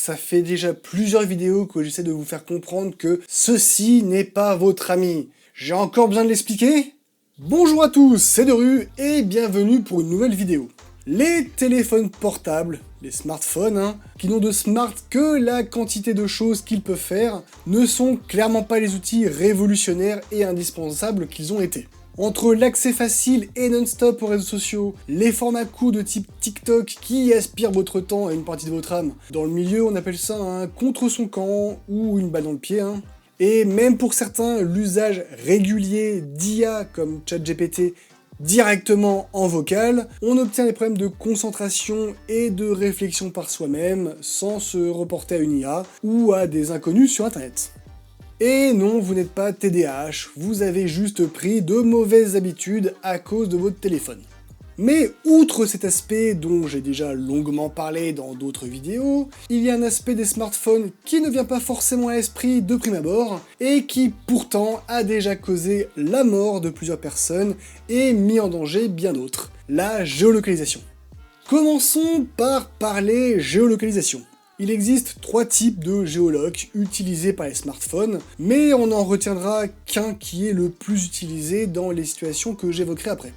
ça fait déjà plusieurs vidéos que j'essaie de vous faire comprendre que ceci n'est pas votre ami. J'ai encore besoin de l'expliquer? Bonjour à tous, c'est Deru et bienvenue pour une nouvelle vidéo. Les téléphones portables, les smartphones, qui n'ont de smart que la quantité de choses qu'ils peuvent faire, ne sont clairement pas les outils révolutionnaires et indispensables qu'ils ont été. Entre l'accès facile et non-stop aux réseaux sociaux, les formats courts de type TikTok qui aspirent votre temps et une partie de votre âme, dans le milieu on appelle ça un contre son camp ou une balle dans le pied, et même pour certains, l'usage régulier d'IA comme ChatGPT directement en vocal, on obtient des problèmes de concentration et de réflexion par soi-même sans se reporter à une IA ou à des inconnus sur internet. Et non, vous n'êtes pas TDAH, vous avez juste pris de mauvaises habitudes à cause de votre téléphone. Mais outre cet aspect dont j'ai déjà longuement parlé dans d'autres vidéos, il y a un aspect des smartphones qui ne vient pas forcément à l'esprit de prime abord, et qui pourtant a déjà causé la mort de plusieurs personnes et mis en danger bien d'autres, la géolocalisation. Commençons par parler géolocalisation. Il existe 3 types de géolocs utilisés par les smartphones, mais on n'en retiendra qu'un qui est le plus utilisé dans les situations que j'évoquerai après.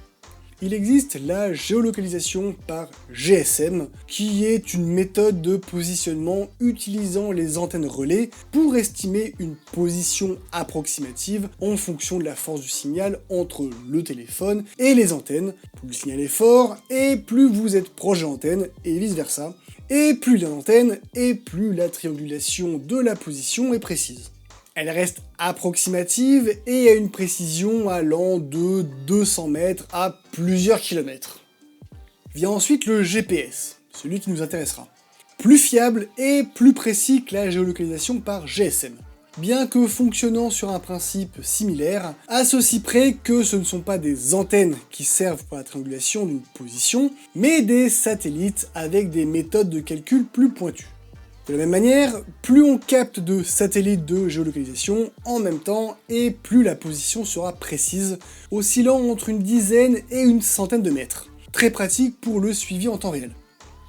Il existe la géolocalisation par GSM, qui est une méthode de positionnement utilisant les antennes relais pour estimer une position approximative en fonction de la force du signal entre le téléphone et les antennes. Plus le signal est fort, et plus vous êtes proche de l'antenne, et vice versa. Et plus il y a d'antennes, et plus la triangulation de la position est précise. Elle reste approximative et a une précision allant de 200 mètres à plusieurs kilomètres. Vient ensuite le GPS, celui qui nous intéressera. Plus fiable et plus précis que la géolocalisation par GSM. Bien que fonctionnant sur un principe similaire, à ceci près que ce ne sont pas des antennes qui servent pour la triangulation d'une position, mais des satellites avec des méthodes de calcul plus pointues. De la même manière, plus on capte de satellites de géolocalisation en même temps, et plus la position sera précise, oscillant entre une dizaine et une centaine de mètres. Très pratique pour le suivi en temps réel.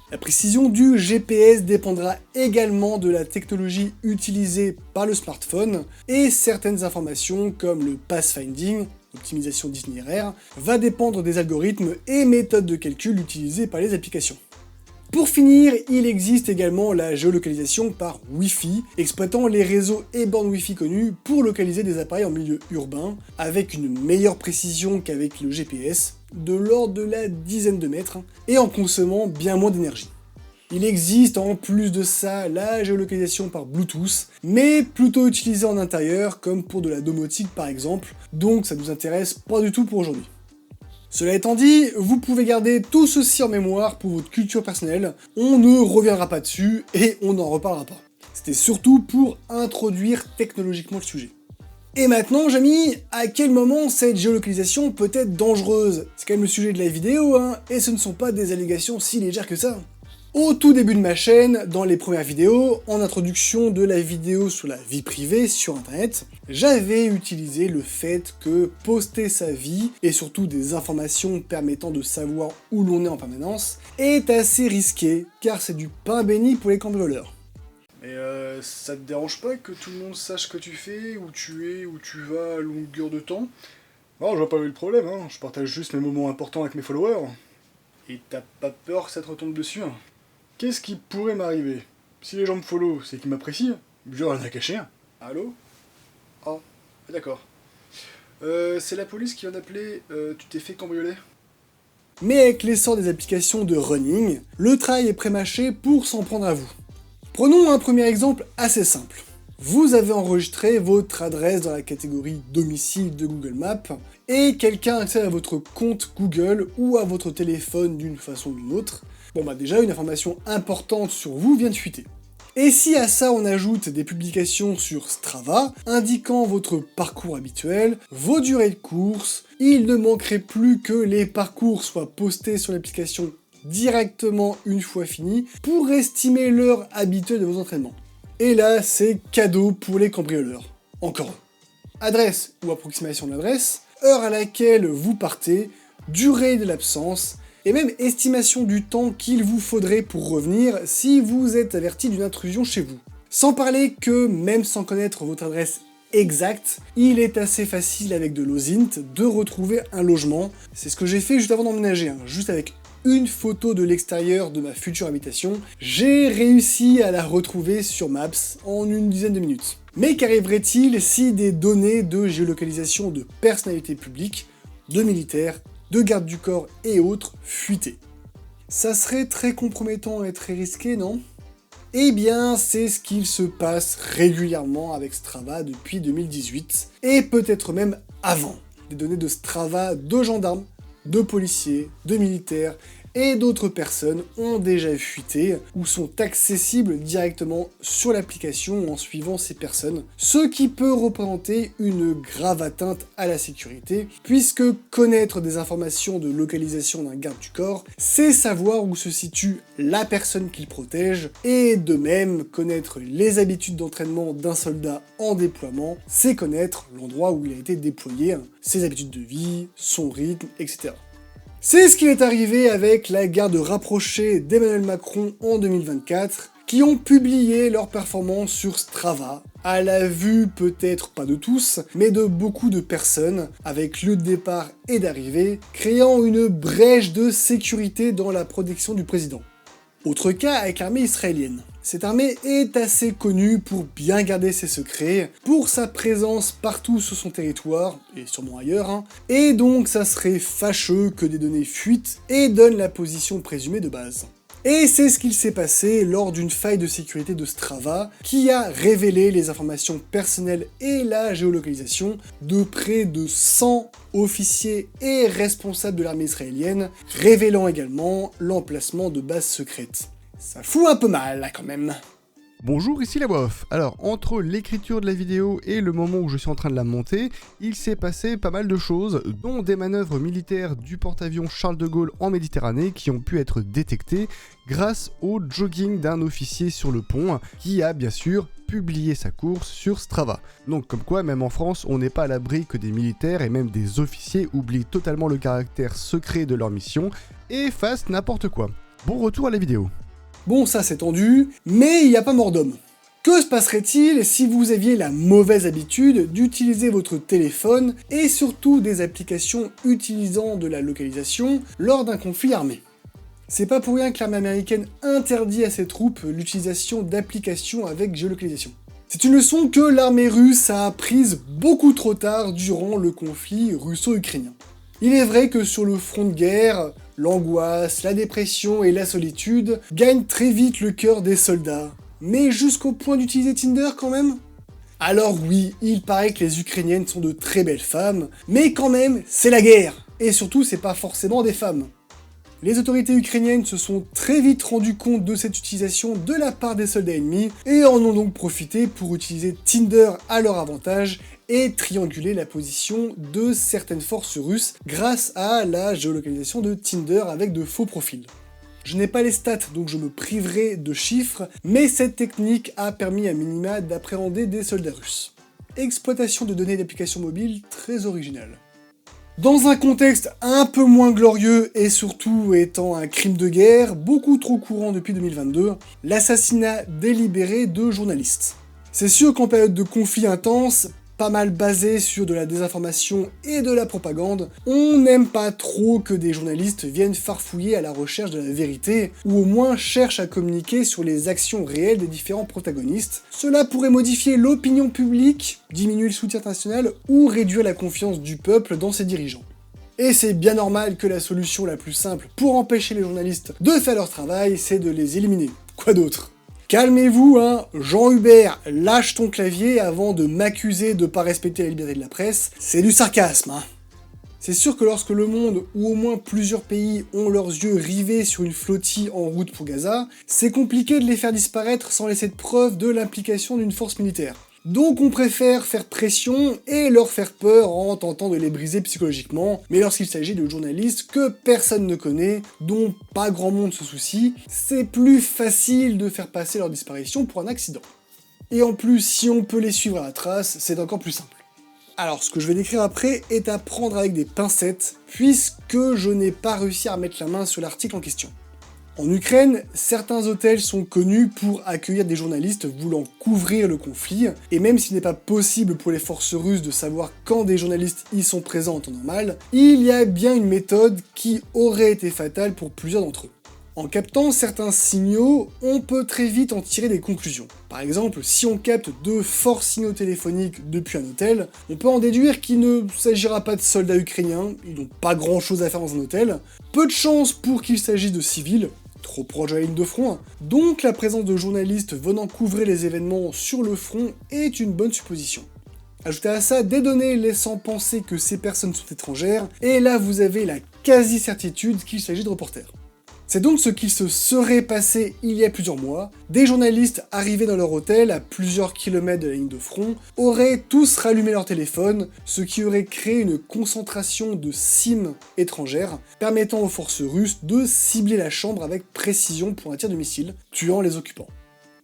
La précision du GPS dépendra également de la technologie utilisée par le smartphone, et certaines informations comme le pathfinding, optimisation d'itinéraire, va dépendre des algorithmes et méthodes de calcul utilisées par les applications. Pour finir, il existe également la géolocalisation par Wi-Fi, exploitant les réseaux et bornes Wi-Fi connus pour localiser des appareils en milieu urbain, avec une meilleure précision qu'avec le GPS, de l'ordre de la dizaine de mètres, et en consommant bien moins d'énergie. Il existe en plus de ça la géolocalisation par Bluetooth, mais plutôt utilisée en intérieur, comme pour de la domotique par exemple, donc ça nous intéresse pas du tout pour aujourd'hui. Cela étant dit, vous pouvez garder tout ceci en mémoire pour votre culture personnelle, on ne reviendra pas dessus et on n'en reparlera pas. C'était surtout pour introduire technologiquement le sujet. Et maintenant, Jamy, à quel moment cette géolocalisation peut être dangereuse? C'est quand même le sujet de la vidéo, et ce ne sont pas des allégations si légères que ça. Au tout début de ma chaîne, dans les premières vidéos, en introduction de la vidéo sur la vie privée sur internet, j'avais utilisé le fait que poster sa vie, et surtout des informations permettant de savoir où l'on est en permanence, est assez risqué, car c'est du pain béni pour les cambrioleurs. Mais ça te dérange pas que tout le monde sache ce que tu fais, où tu es, où tu vas à longueur de temps? Non, je vois pas le problème, je partage juste mes moments importants avec mes followers. Et t'as pas peur que ça te retombe dessus? Qu'est-ce qui pourrait m'arriver? Si les gens me follow, c'est qu'ils m'apprécient. Je rien à cacher. Allô? Oh, d'accord. C'est la police qui vient d'appeler, tu t'es fait cambrioler? Mais avec l'essor des applications de running, le travail est prémâché pour s'en prendre à vous. Prenons un premier exemple assez simple. Vous avez enregistré votre adresse dans la catégorie domicile de Google Maps, et quelqu'un accède à votre compte Google ou à votre téléphone d'une façon ou d'une autre. Bon déjà, une information importante sur vous vient de fuiter. Et si à ça on ajoute des publications sur Strava, indiquant votre parcours habituel, vos durées de course, il ne manquerait plus que les parcours soient postés sur l'application directement une fois finis, pour estimer l'heure habituelle de vos entraînements. Et là, c'est cadeau pour les cambrioleurs. Encore eux. Adresse ou approximation de l'adresse, heure à laquelle vous partez, durée de l'absence, et même estimation du temps qu'il vous faudrait pour revenir si vous êtes averti d'une intrusion chez vous. Sans parler que, même sans connaître votre adresse exacte, il est assez facile avec de l'OSINT de retrouver un logement. C'est ce que j'ai fait juste avant d'emménager, juste avec une photo de l'extérieur de ma future habitation, j'ai réussi à la retrouver sur Maps en une dizaine de minutes. Mais qu'arriverait-il si des données de géolocalisation de personnalités publiques, de militaires, de gardes du corps et autres fuitaient? Ça serait très compromettant et très risqué, non? Eh bien, c'est ce qu'il se passe régulièrement avec Strava depuis 2018, et peut-être même avant. Des données de Strava de gendarmes, de policiers, de militaires et d'autres personnes ont déjà fuité ou sont accessibles directement sur l'application en suivant ces personnes, ce qui peut représenter une grave atteinte à la sécurité, puisque connaître des informations de localisation d'un garde du corps, c'est savoir où se situe la personne qu'il protège, et de même, connaître les habitudes d'entraînement d'un soldat en déploiement, c'est connaître l'endroit où il a été déployé, ses habitudes de vie, son rythme, etc. C'est ce qui est arrivé avec la garde rapprochée d'Emmanuel Macron en 2024, qui ont publié leurs performances sur Strava, à la vue peut-être pas de tous, mais de beaucoup de personnes, avec lieu de départ et d'arrivée, créant une brèche de sécurité dans la protection du président. Autre cas avec l'armée israélienne. Cette armée est assez connue pour bien garder ses secrets, pour sa présence partout sur son territoire, et sûrement ailleurs, et donc ça serait fâcheux que des données fuitent et donnent la position présumée de base. Et c'est ce qu'il s'est passé lors d'une faille de sécurité de Strava, qui a révélé les informations personnelles et la géolocalisation de près de 100 officiers et responsables de l'armée israélienne, révélant également l'emplacement de bases secrètes. Ça fout un peu mal, là, quand même. Bonjour, ici la voix off. Alors, entre l'écriture de la vidéo et le moment où je suis en train de la monter, il s'est passé pas mal de choses, dont des manœuvres militaires du porte-avions Charles de Gaulle en Méditerranée qui ont pu être détectées grâce au jogging d'un officier sur le pont, qui a bien sûr publié sa course sur Strava. Donc comme quoi, même en France, on n'est pas à l'abri que des militaires et même des officiers oublient totalement le caractère secret de leur mission et fassent n'importe quoi. Bon retour à la vidéo. Bon, ça c'est tendu, mais il n'y a pas mort d'homme. Que se passerait-il si vous aviez la mauvaise habitude d'utiliser votre téléphone et surtout des applications utilisant de la localisation lors d'un conflit armé? C'est pas pour rien que l'armée américaine interdit à ses troupes l'utilisation d'applications avec géolocalisation. C'est une leçon que l'armée russe a apprise beaucoup trop tard durant le conflit russo-ukrainien. Il est vrai que sur le front de guerre, l'angoisse, la dépression et la solitude gagnent très vite le cœur des soldats. Mais jusqu'au point d'utiliser Tinder quand même? Alors oui, il paraît que les Ukrainiennes sont de très belles femmes, mais quand même, c'est la guerre! Et surtout, c'est pas forcément des femmes. Les autorités ukrainiennes se sont très vite rendues compte de cette utilisation de la part des soldats ennemis, et en ont donc profité pour utiliser Tinder à leur avantage et trianguler la position de certaines forces russes grâce à la géolocalisation de Tinder avec de faux profils. Je n'ai pas les stats, donc je me priverai de chiffres, mais cette technique a permis à minima d'appréhender des soldats russes. Exploitation de données d'applications mobiles très originale. Dans un contexte un peu moins glorieux et surtout étant un crime de guerre, beaucoup trop courant depuis 2022, l'assassinat délibéré de journalistes. C'est sûr qu'en période de conflit intense, pas mal basé sur de la désinformation et de la propagande, on n'aime pas trop que des journalistes viennent farfouiller à la recherche de la vérité, ou au moins cherchent à communiquer sur les actions réelles des différents protagonistes. Cela pourrait modifier l'opinion publique, diminuer le soutien international, ou réduire la confiance du peuple dans ses dirigeants. Et c'est bien normal que la solution la plus simple pour empêcher les journalistes de faire leur travail, c'est de les éliminer. Quoi d'autre ? Calmez-vous, Jean Hubert, lâche ton clavier avant de m'accuser de pas respecter la liberté de la presse, c'est du sarcasme, C'est sûr que lorsque le monde, ou au moins plusieurs pays, ont leurs yeux rivés sur une flottille en route pour Gaza, c'est compliqué de les faire disparaître sans laisser de preuve de l'implication d'une force militaire. Donc on préfère faire pression et leur faire peur en tentant de les briser psychologiquement, mais lorsqu'il s'agit de journalistes que personne ne connaît, dont pas grand monde se soucie, c'est plus facile de faire passer leur disparition pour un accident. Et en plus, si on peut les suivre à la trace, c'est encore plus simple. Alors, ce que je vais décrire après est à prendre avec des pincettes, puisque je n'ai pas réussi à mettre la main sur l'article en question. En Ukraine, certains hôtels sont connus pour accueillir des journalistes voulant couvrir le conflit, et même s'il n'est pas possible pour les forces russes de savoir quand des journalistes y sont présents en temps normal, il y a bien une méthode qui aurait été fatale pour plusieurs d'entre eux. En captant certains signaux, on peut très vite en tirer des conclusions. Par exemple, si on capte de forts signaux téléphoniques depuis un hôtel, on peut en déduire qu'il ne s'agira pas de soldats ukrainiens, ils n'ont pas grand chose à faire dans un hôtel, peu de chance pour qu'il s'agisse de civils, trop proche de la ligne de front, donc la présence de journalistes venant couvrir les événements sur le front est une bonne supposition. Ajoutez à ça des données laissant penser que ces personnes sont étrangères, et là vous avez la quasi-certitude qu'il s'agit de reporters. C'est donc ce qui se serait passé il y a plusieurs mois. Des journalistes arrivés dans leur hôtel à plusieurs kilomètres de la ligne de front auraient tous rallumé leur téléphone, ce qui aurait créé une concentration de SIM étrangères, permettant aux forces russes de cibler la chambre avec précision pour un tir de missile, tuant les occupants.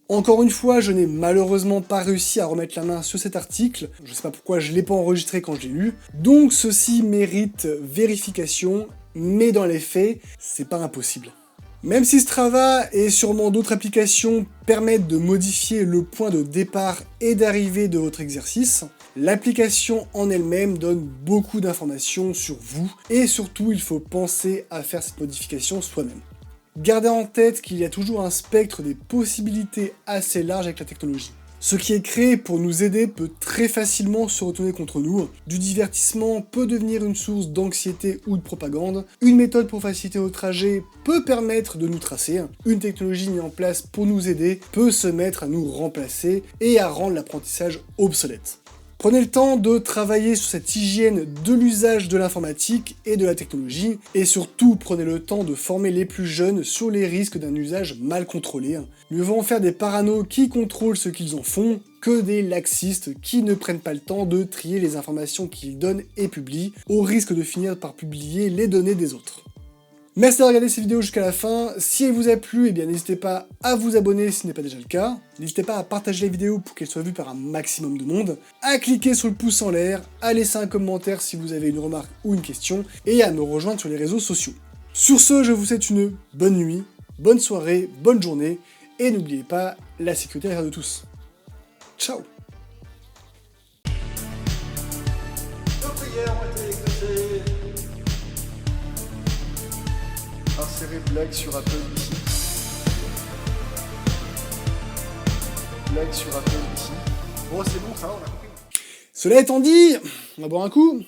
Encore une fois, je n'ai malheureusement pas réussi à remettre la main sur cet article, je sais pas pourquoi je l'ai pas enregistré quand je l'ai lu, donc ceci mérite vérification, mais dans les faits, c'est pas impossible. Même si Strava et sûrement d'autres applications permettent de modifier le point de départ et d'arrivée de votre exercice, l'application en elle-même donne beaucoup d'informations sur vous, et surtout il faut penser à faire cette modification soi-même. Gardez en tête qu'il y a toujours un spectre des possibilités assez large avec la technologie. Ce qui est créé pour nous aider peut très facilement se retourner contre nous. Du divertissement peut devenir une source d'anxiété ou de propagande. Une méthode pour faciliter nos trajets peut permettre de nous tracer. Une technologie mise en place pour nous aider peut se mettre à nous remplacer et à rendre l'apprentissage obsolète. Prenez le temps de travailler sur cette hygiène de l'usage de l'informatique et de la technologie, et surtout prenez le temps de former les plus jeunes sur les risques d'un usage mal contrôlé. Mieux vaut en faire des paranos qui contrôlent ce qu'ils en font, que des laxistes qui ne prennent pas le temps de trier les informations qu'ils donnent et publient, au risque de finir par publier les données des autres. Merci d'avoir regardé cette vidéo jusqu'à la fin. Si elle vous a plu, eh bien n'hésitez pas à vous abonner si ce n'est pas déjà le cas. N'hésitez pas à partager la vidéo pour qu'elle soit vue par un maximum de monde, à cliquer sur le pouce en l'air, à laisser un commentaire si vous avez une remarque ou une question, et à me rejoindre sur les réseaux sociaux. Sur ce, je vous souhaite une bonne nuit, bonne soirée, bonne journée, et n'oubliez pas, la sécurité est l'affaire de tous. Ciao. Insérer blague sur Apple ici. Blague sur Apple ici. Bon, c'est bon, ça va, on a compris. Cela étant dit, on va boire un coup.